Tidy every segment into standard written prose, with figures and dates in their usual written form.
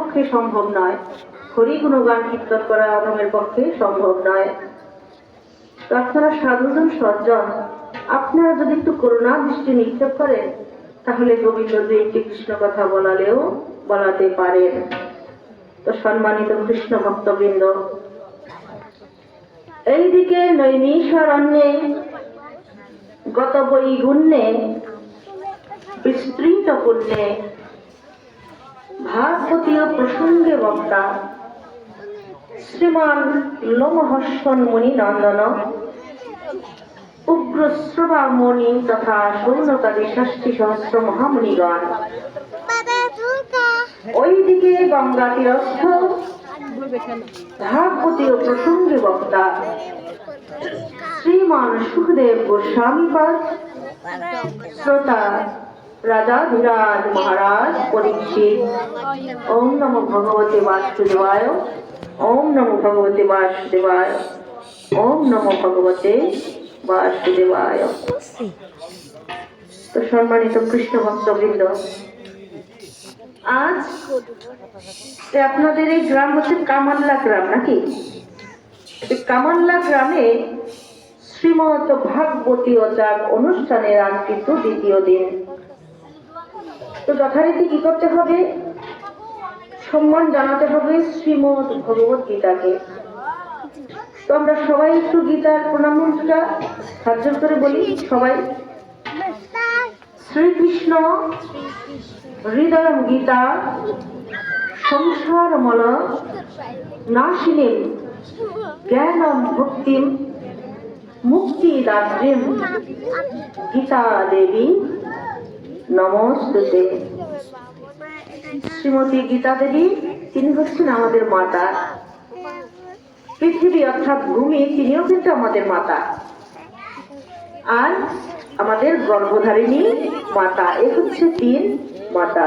পক্ষে সম্ভব নয়, হরি গুণগান কীর্তন করা অধমের পক্ষে সম্ভব নয়। তো আপনারা সাধুজন সজ্জন, আপনারা যদি একটু করুণা দৃষ্টি নিক্ষেপ করেন, তাহলে গোবিন্দ দু একটি কৃষ্ণ কথা বলাতে পারেন। তো সম্মানিত কৃষ্ণ ভক্তবৃন্দ, এইদিকে নৈমিষারণ্যে গত বৈগুণ্যে বিস্তৃত পুণ্যে ভাগবতীয় প্রসঙ্গে বক্তা শ্রীমান লোমহর্ষণ মুনি নন্দন উগ্রশ্রবা মুনি তথা সৌনকাদি ৬০ সহস্র মহামুনিগণ, ওইদিকে গঙ্গা তীরস্থ ভাগবতীয় প্রসঙ্গে বক্তা শ্রীমান সুখদেব গোস্বামীপাদ, শ্রোতা রাজাধিরাজ মহারাজ পরীক্ষিত। ওম নমো ভগবতে বাসুদেবায়, ওম নমো ভগবতে বাসুদেবায়, ওম নমো ভগবতে বাসুদেবায়। তো সম্মানিত কৃষ্ণ ভক্তবৃন্দ, আজ আপনাদের এই গ্রাম হচ্ছে কামাল্লা গ্রাম, নাকি? কামাল্লা গ্রামে শ্রীমদ ভাগবতীয় যাগ অনুষ্ঠানের আজ কিন্তু দ্বিতীয় দিন। তো যথারীতি কি করতে হবে? সম্মান জানাতে হবে শ্রীমদ ভগবত গীতাকে। তো আমরা সবাই একটু গীতার প্রণাম মন্ত্রটা সাহায্য করে বলি সবাই। শ্রীকৃষ্ণ হৃদয় গীতা সংসার মল নাশিনীম জ্ঞানম ভক্তিম মুক্তিদাত্রীম গীতা দেবী নমস্তুতে। শ্রীমতী গীতা দেবী, তিনি হচ্ছেন আমাদের মাতা। পৃথিবী অর্থাৎ ভূমি, তিনিও কিন্তু আমাদের মাতা, আর আমাদের গর্ভধারিণী মাতা। এ হচ্ছে ৩ মাতা।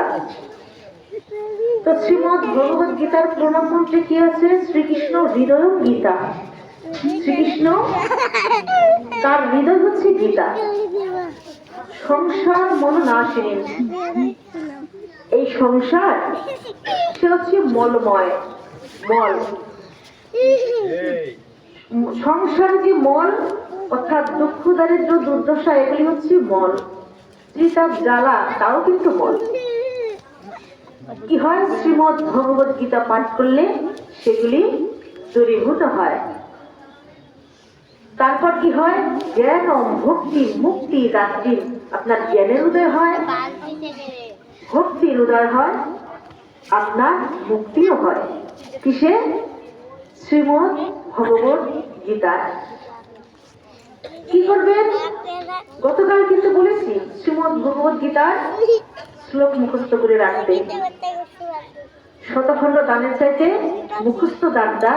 তো শ্রীমদ ভগবত গীতার প্রণাম মন্ত্রে কি আছে? শ্রীকৃষ্ণ হৃদয় গীতা। শ্রীকৃষ্ণ তার হৃদয় হচ্ছে গীতা। সংসার মন নাশিনী, এই সংসার সে হচ্ছে মলময়, মল। সংসার যে মল, অর্থাৎ দুঃখ দারিদ্র দুর্দশা, এগুলি হচ্ছে মল। ত্রিতাপ জ্বালা, তাও কিন্তু মল। কি হয়? শ্রীমদ ভগবত গীতা পাঠ করলে সেগুলি দূরীভূত হয়। তারপর কি হয়? জ্ঞান ভক্তি মুক্তি দাত্রী, আপনার জ্ঞানের উদয় হয়, ভক্তির উদয় হয়, আপনার মুক্তিও হয়। কিসে? শ্রীমদ ভগবত গীতা। কি করবেন? গতকাল কিন্তু বলেছি শ্রীমদ ভগবত গীতার শ্লোক মুখস্থ করে রাখতে। শতখণ্ড দানের চাইতে মুখস্থ দানটা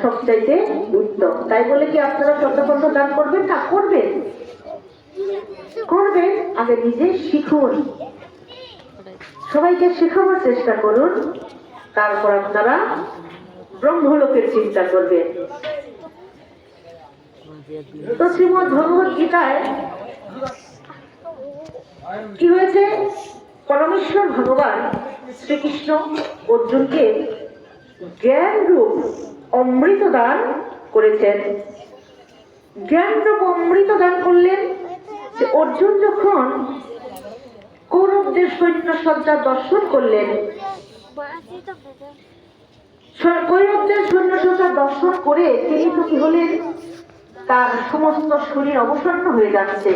সবচাইতে উত্তম। তাই বলে কি আপনারা শতখণ্ড দান করবেন না? করবেন, করবেন। আগে নিজে শিখুন, সবাইকে শেখাবার চেষ্টা করুন, তারপর আপনারা ব্রহ্মলোকের চিন্তা করবেন। তো শ্রীমদ ভগবত গীতায় কি হয়েছে? পরমেশ্বর ভগবান শ্রীকৃষ্ণ অর্জুনকে জ্ঞান রূপ অমৃত দান করেছেন। জ্ঞান রূপ অমৃত দান করলেন। যে অর্জুন যখন কৌরবদের সৈন্য সজ্জা দর্শন করলেন, কৌরবদের সৈন্য সজ্জা দর্শন করে তিনি তো কি হলেন? তার সমস্ত শরীর অবসন্ন হয়ে যাচ্ছে।